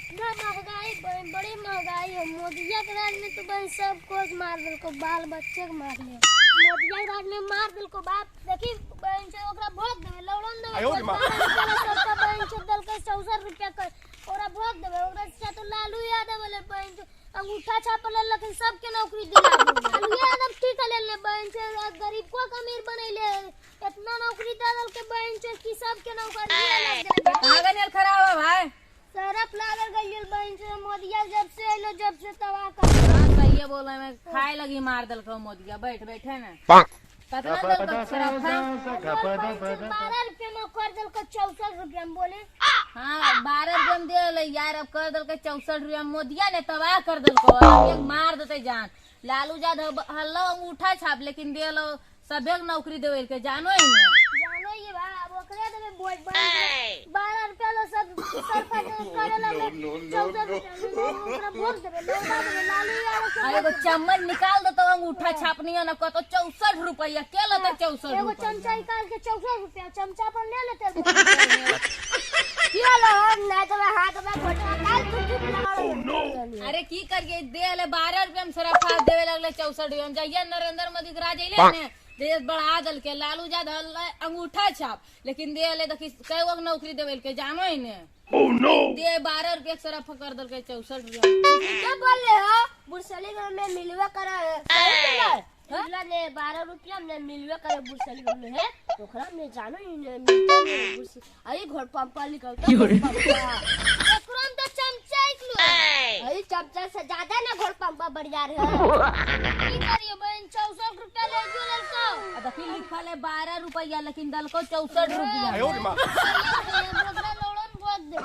ना महंगाई बड़ी महंगाई है। मोदिया के राज में तो बहन सब कुछ मार दिल को, बाल बच्चे को मार ले। मोदिया के राज में मार दिल को बाप देखी बहन से ओकरा भोग देवे लौड़न देवे सबका बहन से दल के 64 रुपया कर ओकरा भोग देवे। ओकरा से तो लालू यादव वाले बहन से अंगूठा छाप ले लेकिन सबके नौकरी दिला दे। लालू यादव ठीक ले ले बहन से गरीब को अमीर बनैले इतना नौकरी दल के बहन से कि सबके नौकरी लग गए। कहां गनियल खराब है भाई? सरफ लागल गइल बहन से मोदिया जब से आइलो जब से तबाह कर। हां सही है बोले मैं खाए लगी मार दल को मोदिया बैठ बैठे ना कितना दल का सरफ है 12 रुपए में कर दल को 64 रुपया में बोले। हां 12 रुपया में दे ले यार अब कर दल के 64 रुपया मोदिया ने तबाह कर दल को एक मार देते जान। लालू यादव हल्ला अंगूठा छाप लेकिन दे लो सबे नौकरी देवे के जानो ही ना जानो ये बा अब ओकरे देवे बोझ 12 रुपया लो सब सरपंच करेला में 14 रुपया ओकरा भोग देवे लौटा देवे लालू यादव एगो चम्मच निकाल दो तो अंगूठा छापनी न को तो 64 रुपया के लेते 64 एगो चमचा निकाल के 64 रुपया चमचा पर ले लेते ये लो ना तो हाथ में फोटो काल टुटी लगा। अरे की करिए दे ले 12 रुपया में सरफ देवे लगले 64 रुपया में जाइए नरेंद्र मोदी के राज अइले ने देश बढ़ा दल के लालू यादव अंगूठा छाप लेकिन दे ले देखी कई वक्त नौकरी देवे के जानो ही ने दे 12 रुपया सरफ कर दल के 64 रुपया। क्या बोल रहे हो बुरसली में मिलवा करा मिला ने 12 रुपया में मिलवा करे बुरसली में है ओकरा में जानो ही ने मिलता नहीं बुरसी आई घर पंपा निकलता एकरम तो चमचा इकलो आई चमचा से ज्यादा ना घर पंपा बढ़ जा रहे है की करिए बहन 64 रुपया ले जो लड़का अब देखी लिखल है 12 रुपया लेकिन दल को 64 रुपया। ओकरा लौड़न बोल दे